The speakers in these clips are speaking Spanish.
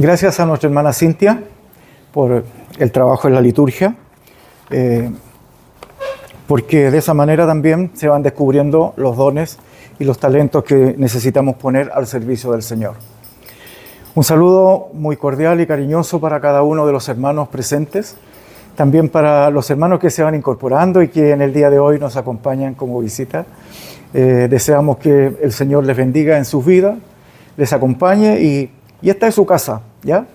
Gracias a nuestra hermana Cintia por el trabajo en la liturgia, porque de esa manera también se van descubriendo los dones y los talentos que necesitamos poner al servicio del Señor. Un saludo muy cordial y cariñoso para cada uno de los hermanos presentes, también para los hermanos que se van incorporando y que en el día de hoy nos acompañan como visita. Deseamos que el Señor les bendiga en sus vidas, les acompañe y esta es su casa, ¿ya?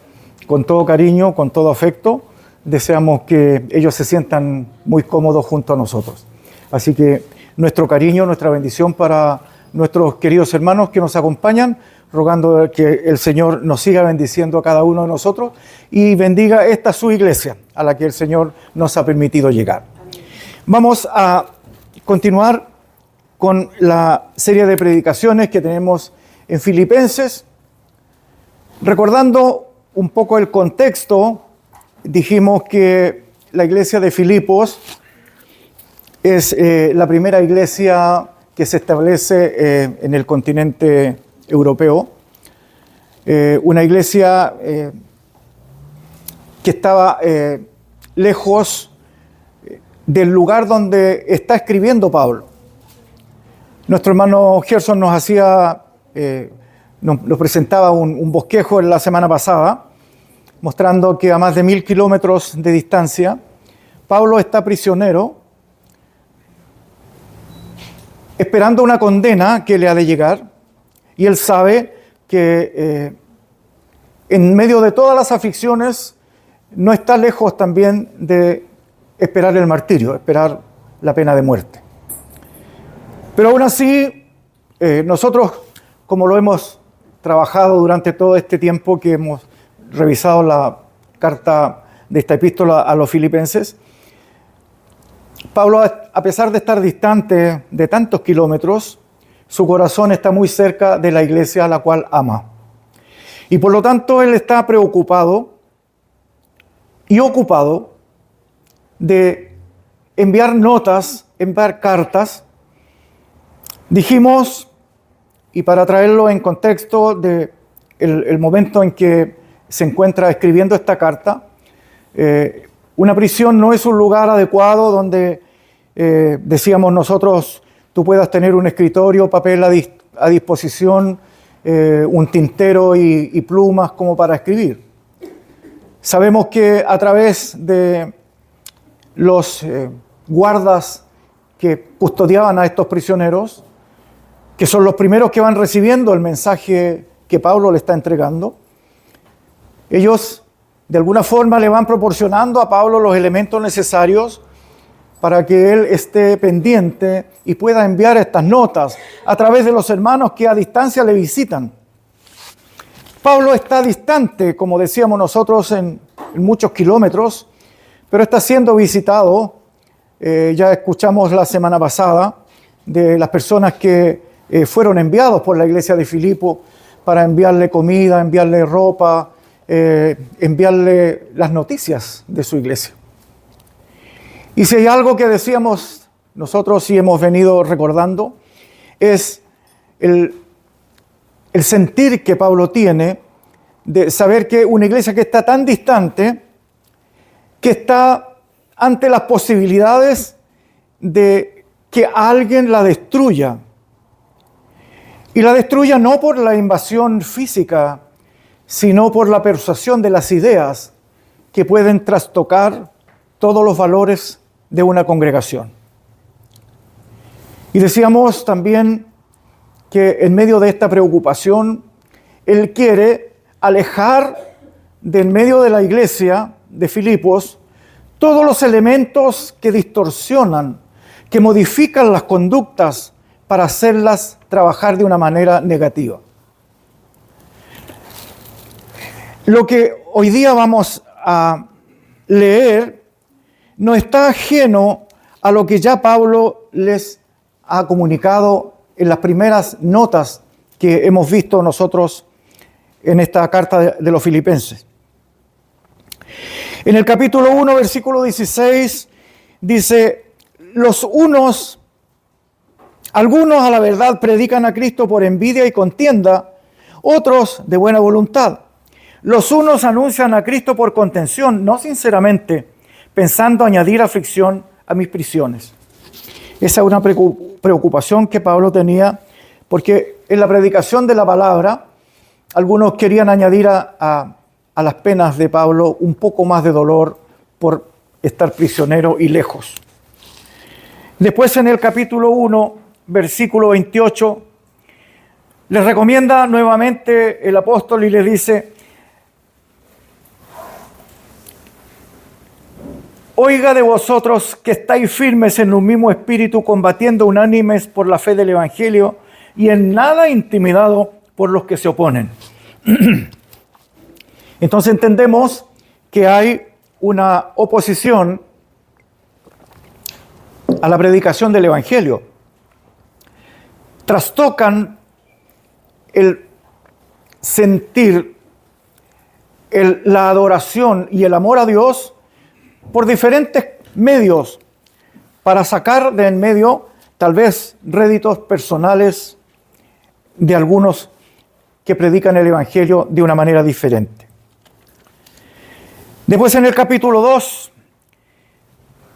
Con todo cariño, con todo afecto, deseamos que ellos se sientan muy cómodos junto a nosotros. Así que nuestro cariño, nuestra bendición para nuestros queridos hermanos que nos acompañan, rogando que el Señor nos siga bendiciendo a cada uno de nosotros y bendiga esta su iglesia a la que el Señor nos ha permitido llegar. Vamos a continuar con la serie de predicaciones que tenemos en Filipenses. Recordando un poco el contexto, dijimos que la iglesia de Filipos es la primera iglesia que se establece en el continente europeo, una iglesia que estaba lejos del lugar donde está escribiendo Pablo. Nuestro hermano Gerson nos presentaba un bosquejo en la semana pasada, mostrando que a más de 1000 kilómetros de distancia, Pablo está prisionero, esperando una condena que le ha de llegar, y él sabe que en medio de todas las aflicciones no está lejos también de esperar el martirio, esperar la pena de muerte. Pero aún así, nosotros, como lo hemos trabajado durante todo este tiempo que hemos revisado la carta de esta epístola a los filipenses, Pablo, a pesar de estar distante de tantos kilómetros, su corazón está muy cerca de la iglesia a la cual ama. Y por lo tanto, él está preocupado y ocupado de enviar notas, enviar cartas. Dijimos, y para traerlo en contexto de el momento en que se encuentra escribiendo esta carta, una prisión no es un lugar adecuado donde, decíamos nosotros, tú puedas tener un escritorio, papel a disposición, un tintero y plumas como para escribir. Sabemos que a través de los guardas que custodiaban a estos prisioneros, que son los primeros que van recibiendo el mensaje que Pablo le está entregando, ellos de alguna forma le van proporcionando a Pablo los elementos necesarios para que él esté pendiente y pueda enviar estas notas a través de los hermanos que a distancia le visitan. Pablo está distante, como decíamos nosotros, en muchos kilómetros, pero está siendo visitado. Ya escuchamos la semana pasada de las personas que fueron enviados por la iglesia de Filipo para enviarle comida, enviarle ropa, enviarle las noticias de su iglesia. Y si hay algo que decíamos nosotros y hemos venido recordando, es el sentir que Pablo tiene de saber que una iglesia que está tan distante, que está ante las posibilidades de que alguien la destruya. Y la destruya no por la invasión física, sino por la persuasión de las ideas que pueden trastocar todos los valores de una congregación. Y decíamos también que en medio de esta preocupación, él quiere alejar del medio de la iglesia de Filipos todos los elementos que distorsionan, que modifican las conductas para hacerlas trabajar de una manera negativa. Lo que hoy día vamos a leer no está ajeno a lo que ya Pablo les ha comunicado en las primeras notas que hemos visto nosotros en esta carta de los filipenses. En el capítulo 1, versículo 16, dice, algunos a la verdad predican a Cristo por envidia y contienda, otros de buena voluntad. Los unos anuncian a Cristo por contención, no sinceramente, pensando añadir aflicción a mis prisiones. Esa es una preocupación que Pablo tenía, porque en la predicación de la palabra, algunos querían añadir a las penas de Pablo un poco más de dolor por estar prisionero y lejos. Después, en el capítulo 1, versículo 28, les recomienda nuevamente el apóstol y les dice: oiga de vosotros que estáis firmes en un mismo espíritu, combatiendo unánimes por la fe del Evangelio y en nada intimidado por los que se oponen. Entonces entendemos que hay una oposición a la predicación del Evangelio. Trastocan el sentir, la adoración y el amor a Dios por diferentes medios para sacar de en medio tal vez réditos personales de algunos que predican el Evangelio de una manera diferente. Después, en el capítulo 2,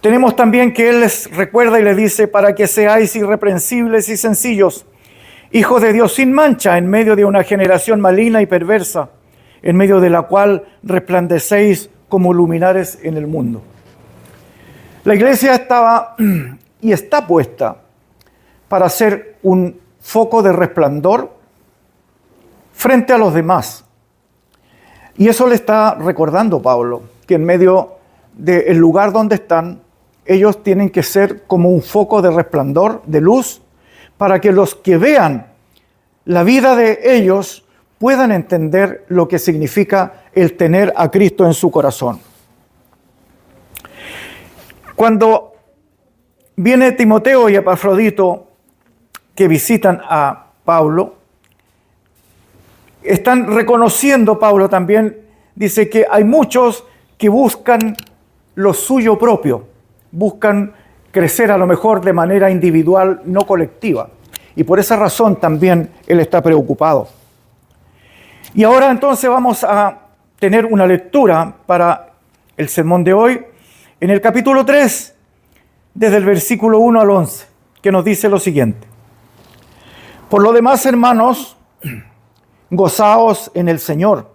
tenemos también que Él les recuerda y les dice: para que seáis irreprensibles y sencillos, hijos de Dios sin mancha, en medio de una generación maligna y perversa, en medio de la cual resplandecéis como luminares en el mundo. La iglesia estaba y está puesta para ser un foco de resplandor frente a los demás. Y eso le está recordando Pablo, que en medio del lugar donde están, ellos tienen que ser como un foco de resplandor, de luz, para que los que vean la vida de ellos puedan entender lo que significa el tener a Cristo en su corazón. Cuando viene Timoteo y Epafrodito, que visitan a Pablo, están reconociendo, Pablo también dice que hay muchos que buscan lo suyo propio, buscan crecer a lo mejor de manera individual, no colectiva. Y por esa razón también él está preocupado. Y ahora entonces vamos a tener una lectura para el sermón de hoy, en el capítulo 3, desde el versículo 1 al 11, que nos dice lo siguiente: por lo demás, hermanos, gozaos en el Señor.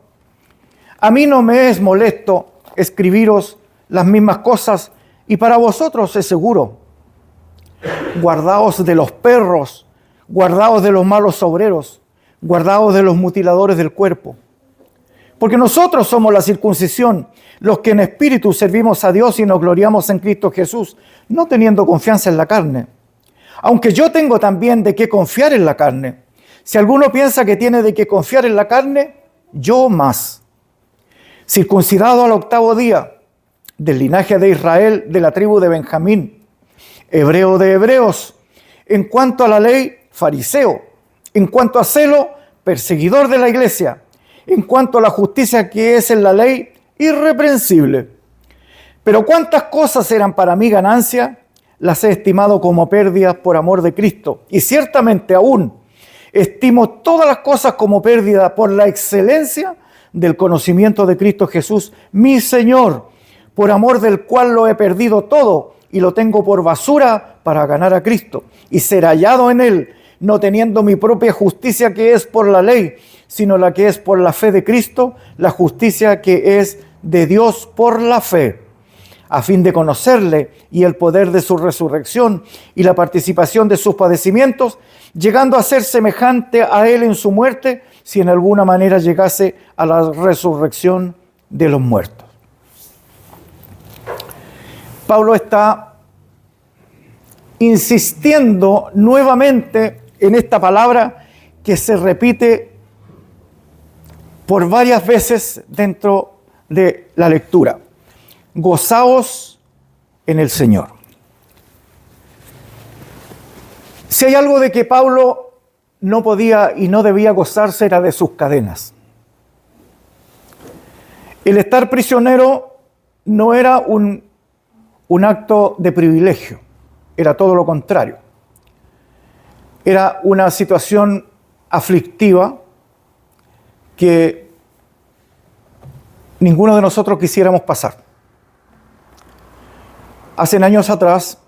A mí no me es molesto escribiros las mismas cosas, y para vosotros es seguro. Guardaos de los perros, guardaos de los malos obreros, guardaos de los mutiladores del cuerpo. Porque nosotros somos la circuncisión, los que en espíritu servimos a Dios y nos gloriamos en Cristo Jesús, no teniendo confianza en la carne. Aunque yo tengo también de qué confiar en la carne. Si alguno piensa que tiene de qué confiar en la carne, yo más. Circuncidado al 8º día, del linaje de Israel, de la tribu de Benjamín, hebreo de hebreos, en cuanto a la ley, fariseo, en cuanto a celo, perseguidor de la iglesia, en cuanto a la justicia que es en la ley, irreprensible. Pero cuántas cosas eran para mí ganancia, las he estimado como pérdidas por amor de Cristo, y ciertamente aún estimo todas las cosas como pérdida por la excelencia del conocimiento de Cristo Jesús, mi Señor, por amor del cual lo he perdido todo y lo tengo por basura para ganar a Cristo y ser hallado en Él, no teniendo mi propia justicia que es por la ley, sino la que es por la fe de Cristo, la justicia que es de Dios por la fe, a fin de conocerle y el poder de su resurrección y la participación de sus padecimientos, llegando a ser semejante a Él en su muerte, si en alguna manera llegase a la resurrección de los muertos. Pablo está insistiendo nuevamente en esta palabra que se repite por varias veces dentro de la lectura. Gozaos en el Señor. Si hay algo de que Pablo no podía y no debía gozarse, era de sus cadenas. El estar prisionero no era un acto de privilegio, era todo lo contrario. Era una situación aflictiva que ninguno de nosotros quisiéramos pasar. Hace años atrás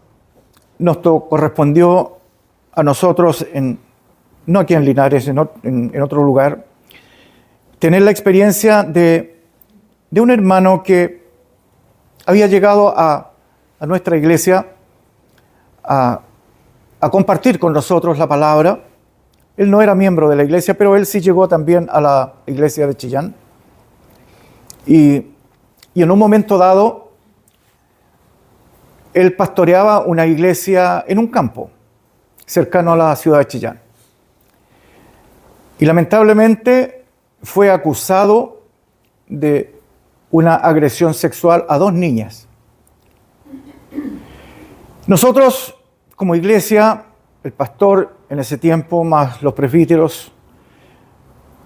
nos correspondió a nosotros, no aquí en Linares, en otro lugar, tener la experiencia de un hermano que había llegado a nuestra iglesia a compartir con nosotros la palabra. Él no era miembro de la iglesia, pero él sí llegó también a la iglesia de Chillán. Y en un momento dado, él pastoreaba una iglesia en un campo cercano a la ciudad de Chillán. Y lamentablemente fue acusado de una agresión sexual a 2 niñas. Nosotros, como iglesia, el pastor en ese tiempo, más los presbíteros,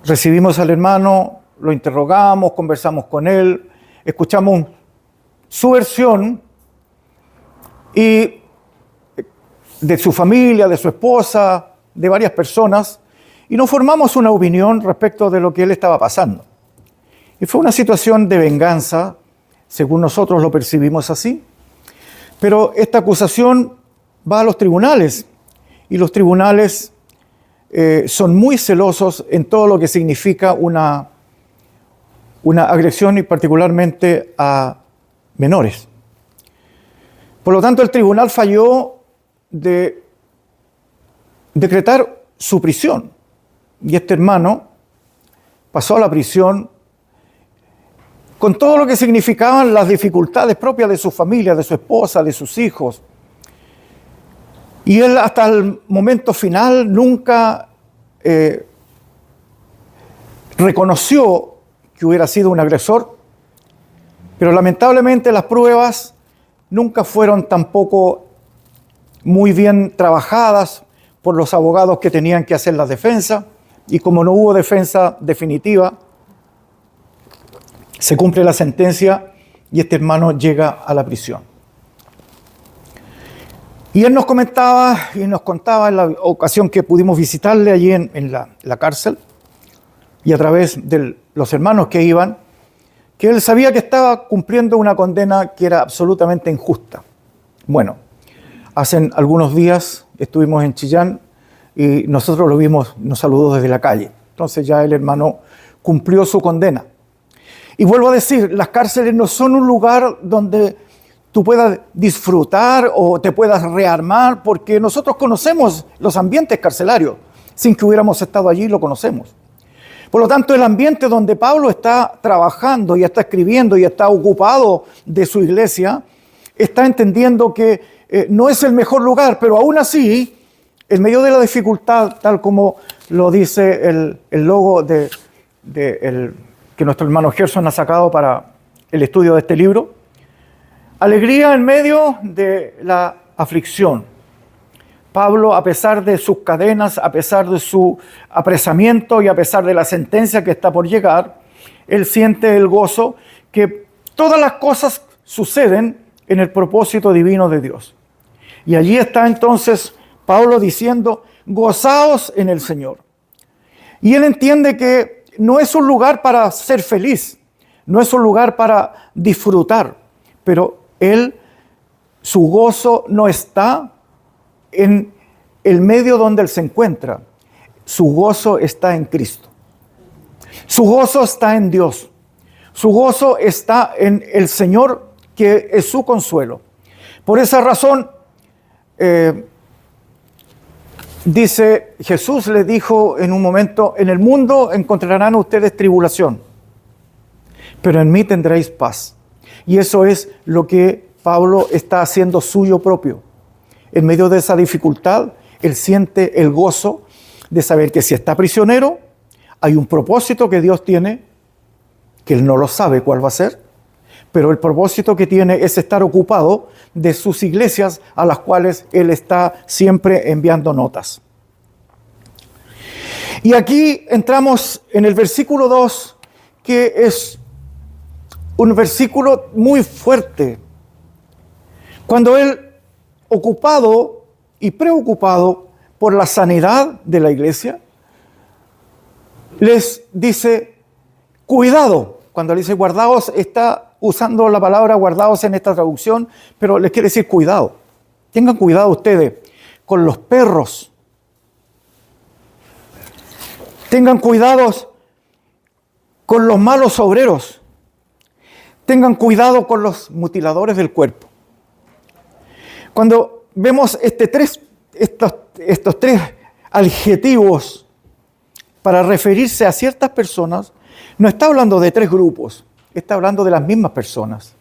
recibimos al hermano, lo interrogamos, conversamos con él, escuchamos su versión y de su familia, de su esposa, de varias personas, y nos formamos una opinión respecto de lo que él estaba pasando. Y fue una situación de venganza, según nosotros lo percibimos así, pero esta acusación va a los tribunales, y los tribunales son muy celosos en todo lo que significa una agresión, y particularmente a menores. Por lo tanto, el tribunal falló de decretar su prisión. Y este hermano pasó a la prisión con todo lo que significaban las dificultades propias de su familia, de su esposa, de sus hijos. Y él hasta el momento final nunca reconoció que hubiera sido un agresor, pero lamentablemente las pruebas nunca fueron tampoco muy bien trabajadas por los abogados que tenían que hacer la defensa, y como no hubo defensa definitiva, se cumple la sentencia y este hermano llega a la prisión. Y él nos comentaba y nos contaba en la ocasión que pudimos visitarle allí en la cárcel, y a través de los hermanos que iban, que él sabía que estaba cumpliendo una condena que era absolutamente injusta. Bueno, hace algunos días estuvimos en Chillán y nosotros lo vimos, nos saludó desde la calle. Entonces ya el hermano cumplió su condena. Y vuelvo a decir, las cárceles no son un lugar donde tú puedas disfrutar o te puedas rearmar, porque nosotros conocemos los ambientes carcelarios. Sin que hubiéramos estado allí, lo conocemos. Por lo tanto, el ambiente donde Pablo está trabajando y está escribiendo y está ocupado de su iglesia, está entendiendo que no es el mejor lugar, pero aún así, en medio de la dificultad, tal como lo dice el logo que nuestro hermano Gerson ha sacado para el estudio de este libro, alegría en medio de la aflicción. Pablo, a pesar de sus cadenas, a pesar de su apresamiento y a pesar de la sentencia que está por llegar, él siente el gozo que todas las cosas suceden en el propósito divino de Dios. Y allí está entonces Pablo diciendo, gozaos en el Señor. Y él entiende que no es un lugar para ser feliz, no es un lugar para disfrutar, pero su gozo no está en el medio donde él se encuentra. Su gozo está en Cristo. Su gozo está en Dios. Su gozo está en el Señor, que es su consuelo. Por esa razón, dice, Jesús le dijo en un momento, en el mundo encontrarán ustedes tribulación, pero en mí tendréis paz. Y eso es lo que Pablo está haciendo suyo propio. En medio de esa dificultad, él siente el gozo de saber que si está prisionero, hay un propósito que Dios tiene, que él no lo sabe cuál va a ser, pero el propósito que tiene es estar ocupado de sus iglesias a las cuales él está siempre enviando notas. Y aquí entramos en el versículo 2, que es un versículo muy fuerte. Cuando él, ocupado y preocupado por la sanidad de la iglesia, les dice, cuidado, cuando le dice guardaos, está usando la palabra guardaos en esta traducción, pero les quiere decir cuidado. Tengan cuidado ustedes con los perros. Tengan cuidados con los malos obreros. Tengan cuidado con los mutiladores del cuerpo. Cuando vemos estos tres adjetivos para referirse a ciertas personas, no está hablando de tres grupos, está hablando de las mismas personas.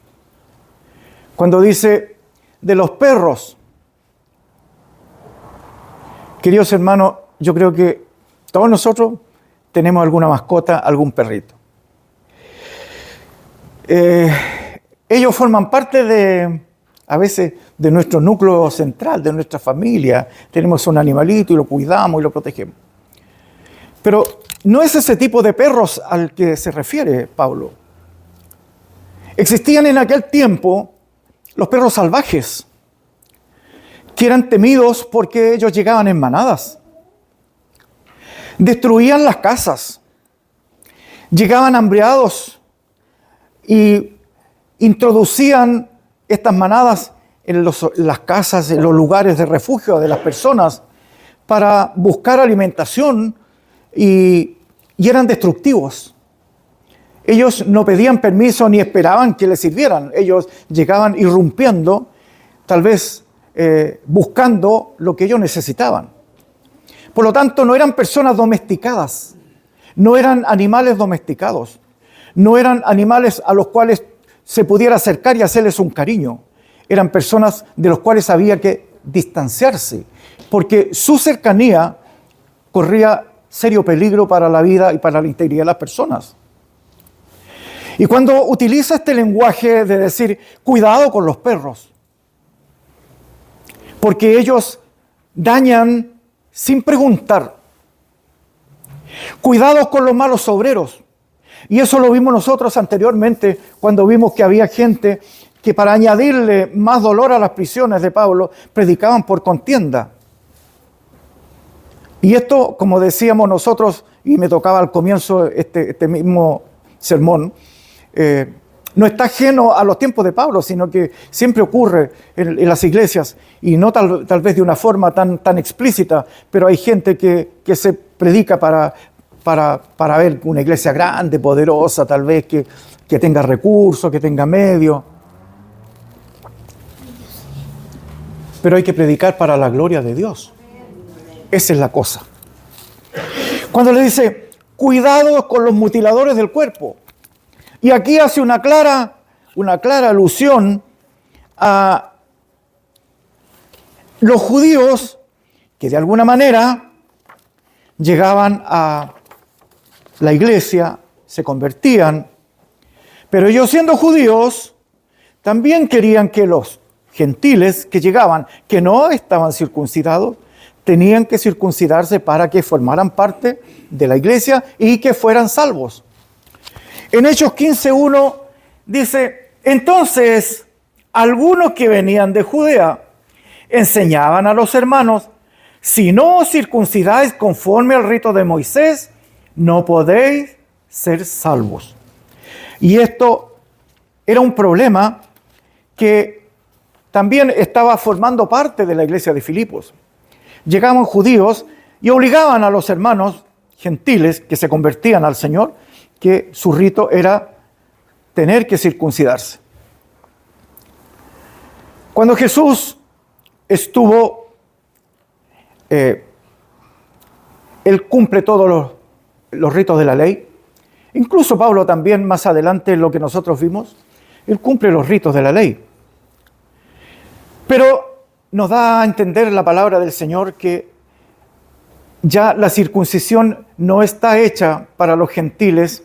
Cuando dice de los perros, queridos hermanos, yo creo que todos nosotros tenemos alguna mascota, algún perrito. Ellos forman parte a veces de nuestro núcleo central, de nuestra familia. Tenemos un animalito y lo cuidamos y lo protegemos. Pero no es ese tipo de perros al que se refiere Pablo. Existían en aquel tiempo los perros salvajes, que eran temidos porque ellos llegaban en manadas. Destruían las casas, llegaban hambriados y introducían estas manadas en las casas, en los lugares de refugio de las personas para buscar alimentación y eran destructivos. Ellos no pedían permiso ni esperaban que les sirvieran. Ellos llegaban irrumpiendo, tal vez buscando lo que ellos necesitaban. Por lo tanto, no eran personas domesticadas, no eran animales domesticados, no eran animales a los cuales se pudiera acercar y hacerles un cariño. Eran personas de los cuales había que distanciarse, porque su cercanía corría serio peligro para la vida y para la integridad de las personas. Y cuando utiliza este lenguaje de decir, cuidado con los perros, porque ellos dañan sin preguntar. Cuidado con los malos obreros. Y eso lo vimos nosotros anteriormente cuando vimos que había gente que para añadirle más dolor a las prisiones de Pablo, predicaban por contienda. Y esto, como decíamos nosotros, y me tocaba al comienzo este mismo sermón, no está ajeno a los tiempos de Pablo, sino que siempre ocurre en las iglesias, y no tal vez de una forma tan explícita, pero hay gente que se predica para ver una iglesia grande, poderosa, tal vez que tenga recursos, que tenga medios. Pero hay que predicar para la gloria de Dios. Esa es la cosa. Cuando le dice, cuidado con los mutiladores del cuerpo. Y aquí hace una clara alusión a los judíos que de alguna manera llegaban a la iglesia, se convertían, pero ellos siendo judíos también querían que los gentiles que llegaban, que no estaban circuncidados, tenían que circuncidarse para que formaran parte de la iglesia y que fueran salvos. En Hechos 15:1 dice, entonces algunos que venían de Judea enseñaban a los hermanos, si no os circuncidáis conforme al rito de Moisés, no podéis ser salvos. Y esto era un problema que también estaba formando parte de la iglesia de Filipos. Llegaban judíos y obligaban a los hermanos gentiles que se convertían al Señor, que su rito era tener que circuncidarse. Cuando Jesús estuvo, Él cumple todos los ritos de la ley. Incluso Pablo también, más adelante en lo que nosotros vimos, Él cumple los ritos de la ley. Pero nos da a entender la palabra del Señor que ya la circuncisión no está hecha para los gentiles,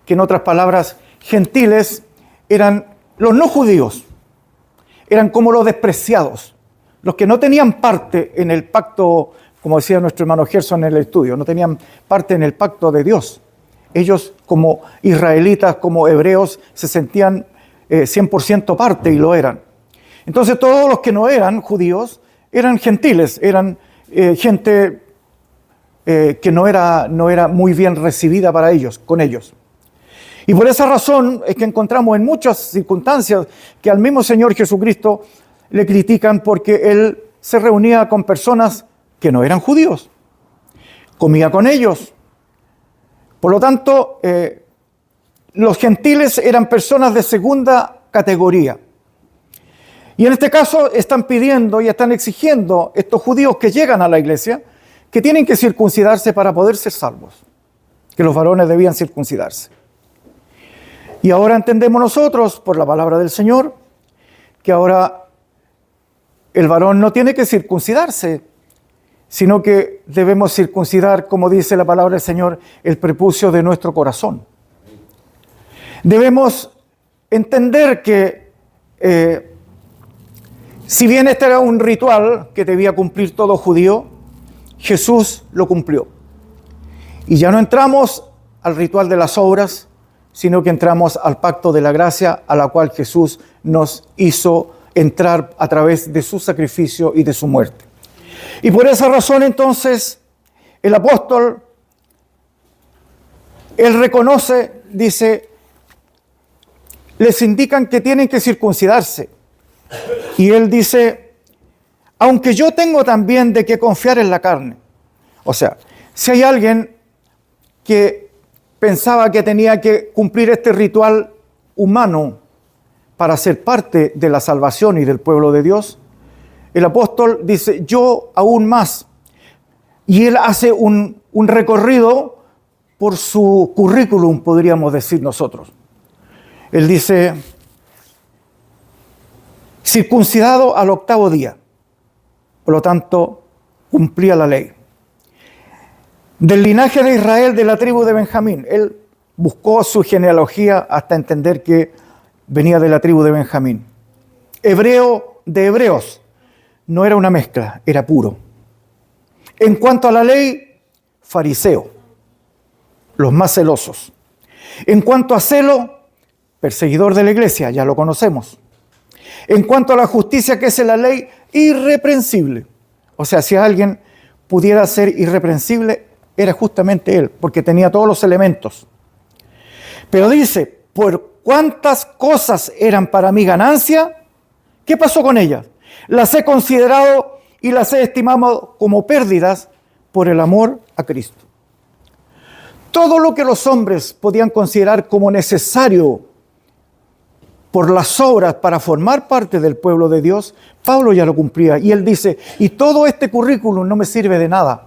que en otras palabras, gentiles eran los no judíos, eran como los despreciados, los que no tenían parte en el pacto, como decía nuestro hermano Gerson en el estudio, no tenían parte en el pacto de Dios. Ellos como israelitas, como hebreos, se sentían 100% parte y lo eran. Entonces todos los que no eran judíos eran gentiles, eran gente que no era muy bien recibida para ellos, con ellos. Y por esa razón es que encontramos en muchas circunstancias que al mismo Señor Jesucristo le critican porque Él se reunía con personas que no eran judíos, comía con ellos. Por lo tanto, los gentiles eran personas de segunda categoría. Y en este caso están pidiendo y están exigiendo estos judíos que llegan a la iglesia que tienen que circuncidarse para poder ser salvos, que los varones debían circuncidarse. Y ahora entendemos nosotros, por la palabra del Señor, que ahora el varón no tiene que circuncidarse, sino que debemos circuncidar, como dice la palabra del Señor, el prepucio de nuestro corazón. Debemos entender que si bien este era un ritual que debía cumplir todo judío, Jesús lo cumplió. Y ya no entramos al ritual de las obras, sino que entramos al pacto de la gracia a la cual Jesús nos hizo entrar a través de su sacrificio y de su muerte. Y por esa razón entonces el apóstol, él reconoce, dice, les indican que tienen que circuncidarse. Y él dice, aunque yo tengo también de qué confiar en la carne. O sea, si hay alguien que pensaba que tenía que cumplir este ritual humano para ser parte de la salvación y del pueblo de Dios, el apóstol dice, yo aún más. Y él hace un recorrido por su currículum, podríamos decir nosotros. Él dice, circuncidado al 8º día, por lo tanto, cumplía la ley. Del linaje de Israel, de la tribu de Benjamín. Él buscó su genealogía hasta entender que venía de la tribu de Benjamín. Hebreo de hebreos. No era una mezcla, era puro. En cuanto a la ley, fariseo, los más celosos. En cuanto a celo, perseguidor de la iglesia, ya lo conocemos. En cuanto a la justicia que es en la ley, irreprensible. O sea, si alguien pudiera ser irreprensible, era justamente él, porque tenía todos los elementos. Pero dice, por cuántas cosas eran para mi ganancia, ¿qué pasó con ellas? Las he considerado y las he estimado como pérdidas por el amor a Cristo. Todo lo que los hombres podían considerar como necesario por las obras para formar parte del pueblo de Dios, Pablo ya lo cumplía. Y él dice, y todo este currículum no me sirve de nada.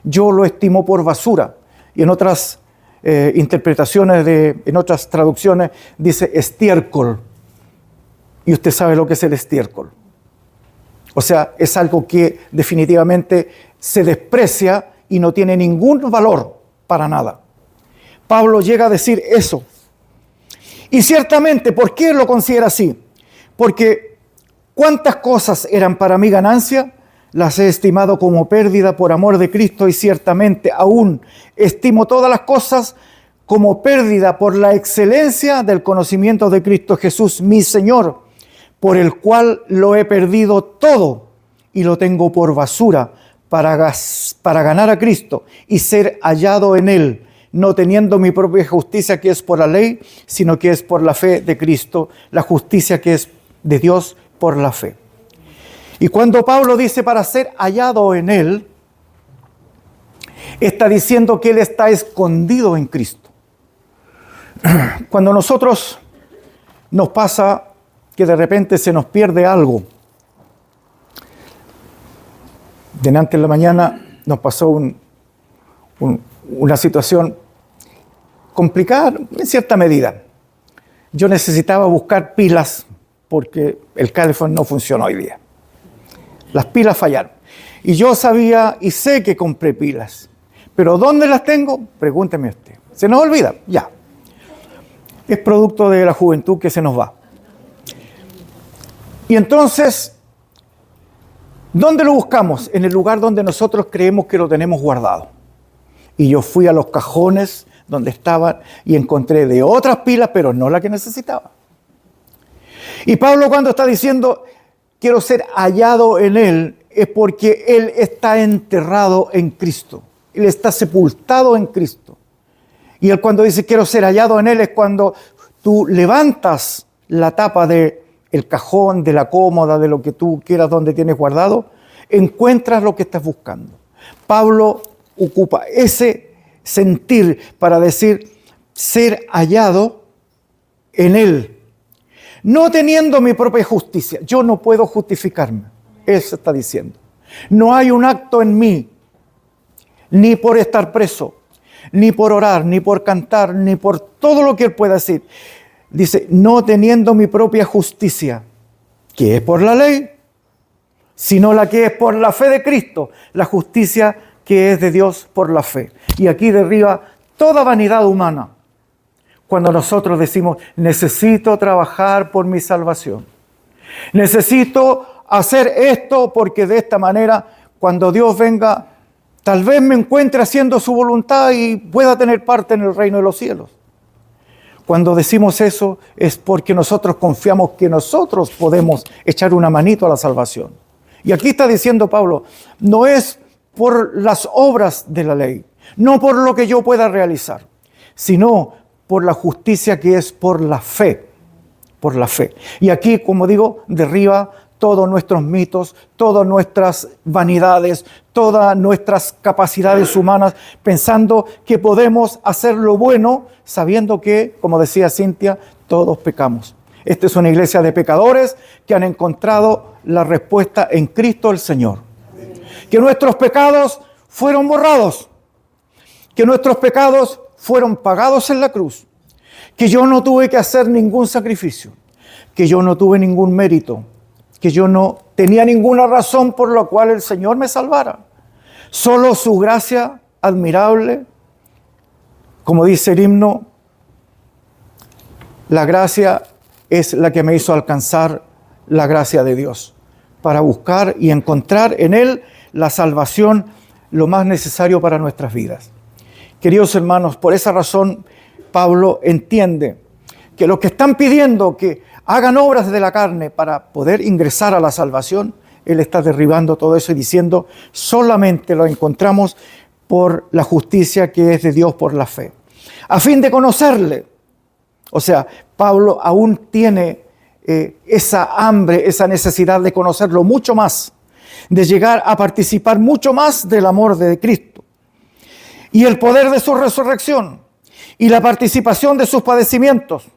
Yo lo estimo por basura. Y en otras interpretaciones, en otras traducciones, dice estiércol. Y usted sabe lo que es el estiércol. O sea, es algo que definitivamente se desprecia y no tiene ningún valor para nada. Pablo llega a decir eso. Y ciertamente, ¿por qué lo considera así? Porque cuántas cosas eran para mi ganancia, las he estimado como pérdida por amor de Cristo, y ciertamente aún estimo todas las cosas como pérdida por la excelencia del conocimiento de Cristo Jesús, mi Señor, por el cual lo he perdido todo y lo tengo por basura para ganar a Cristo y ser hallado en Él, no teniendo mi propia justicia que es por la ley, sino que es por la fe de Cristo, la justicia que es de Dios por la fe. Y cuando Pablo dice para ser hallado en Él, está diciendo que Él está escondido en Cristo. Cuando nosotros nos pasa que de repente se nos pierde algo, delante en la mañana nos pasó una situación complicada en cierta medida. Yo necesitaba buscar pilas porque el teléfono no funcionó hoy día. Las pilas fallaron. Y yo sabía y sé que compré pilas. Pero ¿dónde las tengo? Pregúnteme usted. Se nos olvida, ya. Es producto de la juventud que se nos va. Y entonces, ¿dónde lo buscamos? En el lugar donde nosotros creemos que lo tenemos guardado. Y yo fui a los cajones donde estaban y encontré de otras pilas, pero no la que necesitaba. Y Pablo, cuando está diciendo quiero ser hallado en Él, es porque Él está enterrado en Cristo. Él está sepultado en Cristo. Y él cuando dice quiero ser hallado en él es cuando tú levantas la tapa del cajón, de la cómoda, de lo que tú quieras donde tienes guardado, encuentras lo que estás buscando. Pablo ocupa ese sentir para decir ser hallado en él. No teniendo mi propia justicia. Yo no puedo justificarme. Eso está diciendo. No hay un acto en mí, ni por estar preso, ni por orar, ni por cantar, ni por todo lo que él pueda decir. Dice, no teniendo mi propia justicia, que es por la ley, sino la que es por la fe de Cristo, la justicia que es de Dios por la fe. Y aquí derriba toda vanidad humana. Cuando nosotros decimos, necesito trabajar por mi salvación. Necesito hacer esto porque de esta manera, cuando Dios venga, tal vez me encuentre haciendo su voluntad y pueda tener parte en el reino de los cielos. Cuando decimos eso es porque nosotros confiamos que nosotros podemos echar una manito a la salvación. Y aquí está diciendo Pablo, no es por las obras de la ley, no por lo que yo pueda realizar, sino por la justicia que es por la fe. Por la fe. Y aquí, como digo, derriba todos nuestros mitos, todas nuestras vanidades, todas nuestras capacidades humanas, pensando que podemos hacer lo bueno, sabiendo que, como decía Cintia, todos pecamos. Esta es una iglesia de pecadores que han encontrado la respuesta en Cristo el Señor. Que nuestros pecados fueron borrados, que nuestros pecados fueron pagados en la cruz, que yo no tuve que hacer ningún sacrificio, que yo no tuve ningún mérito, que yo no tenía ninguna razón por la cual el Señor me salvara. Solo su gracia admirable, como dice el himno, la gracia es la que me hizo alcanzar la gracia de Dios, para buscar y encontrar en Él la salvación, lo más necesario para nuestras vidas. Queridos hermanos, por esa razón Pablo entiende que los que están pidiendo que hagan obras de la carne para poder ingresar a la salvación, él está derribando todo eso y diciendo, solamente lo encontramos por la justicia que es de Dios por la fe. A fin de conocerle. O sea, Pablo aún tiene esa hambre, esa necesidad de conocerlo mucho más, de llegar a participar mucho más del amor de Cristo. Y el poder de su resurrección y la participación de sus padecimientos.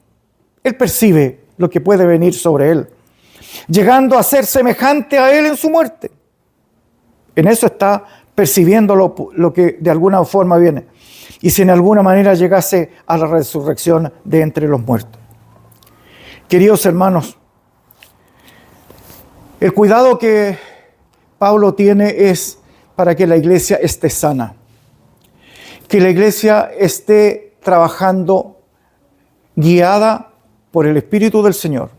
Él percibe lo que puede venir sobre él, llegando a ser semejante a él en su muerte. En eso está percibiendo lo que de alguna forma viene. Y si en alguna manera llegase a la resurrección de entre los muertos. Queridos hermanos, el cuidado que Pablo tiene es para que la iglesia esté sana, que la iglesia esté trabajando guiada por el Espíritu del Señor.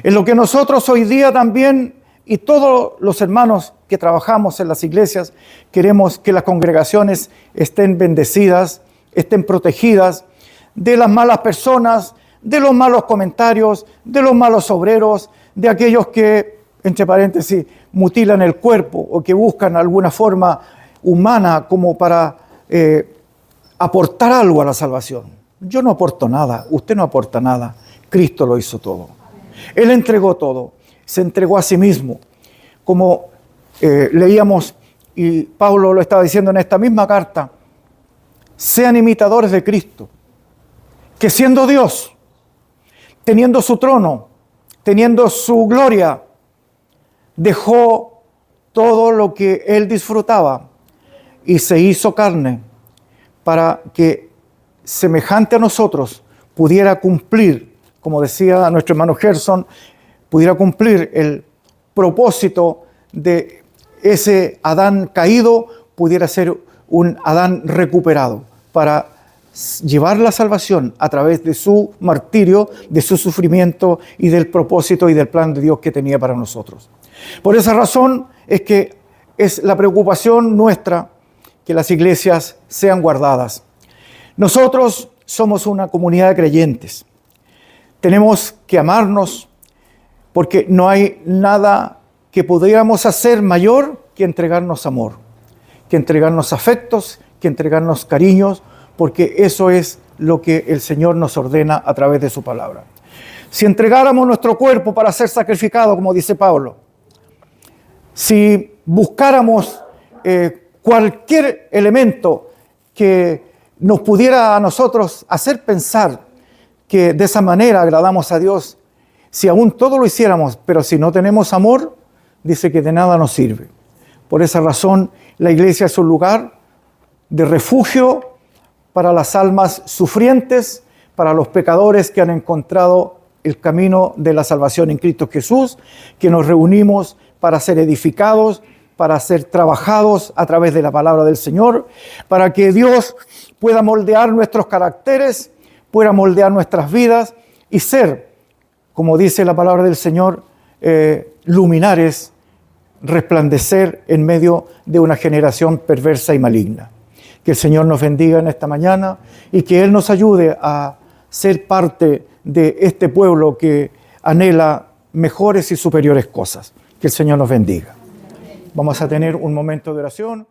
En lo que nosotros hoy día también, y todos los hermanos que trabajamos en las iglesias, queremos que las congregaciones estén bendecidas, estén protegidas de las malas personas, de los malos comentarios, de los malos obreros, de aquellos que, entre paréntesis, mutilan el cuerpo o que buscan alguna forma humana como para aportar algo a la salvación. Yo no aporto nada, usted no aporta nada. Cristo lo hizo todo. Él entregó todo, se entregó a sí mismo. Como leíamos, y Pablo lo estaba diciendo en esta misma carta, sean imitadores de Cristo, que siendo Dios, teniendo su trono, teniendo su gloria, dejó todo lo que Él disfrutaba y se hizo carne para que semejante a nosotros pudiera cumplir, como decía nuestro hermano Gerson, pudiera cumplir el propósito de ese Adán caído, pudiera ser un Adán recuperado para llevar la salvación a través de su martirio, de su sufrimiento y del propósito y del plan de Dios que tenía para nosotros. Por esa razón es que es la preocupación nuestra que las iglesias sean guardadas. Nosotros somos una comunidad de creyentes. Tenemos que amarnos porque no hay nada que pudiéramos hacer mayor que entregarnos amor, que entregarnos afectos, que entregarnos cariños, porque eso es lo que el Señor nos ordena a través de su palabra. Si entregáramos nuestro cuerpo para ser sacrificado, como dice Pablo, si buscáramos cualquier elemento que nos pudiera a nosotros hacer pensar que de esa manera agradamos a Dios, si aún todo lo hiciéramos, pero si no tenemos amor, dice que de nada nos sirve. Por esa razón, la iglesia es un lugar de refugio para las almas sufrientes, para los pecadores que han encontrado el camino de la salvación en Cristo Jesús, que nos reunimos para ser edificados, para ser trabajados a través de la palabra del Señor, para que Dios pueda moldear nuestros caracteres, pueda moldear nuestras vidas y ser, como dice la palabra del Señor, luminares, resplandecer en medio de una generación perversa y maligna. Que el Señor nos bendiga en esta mañana y que Él nos ayude a ser parte de este pueblo que anhela mejores y superiores cosas. Que el Señor nos bendiga. Vamos a tener un momento de oración.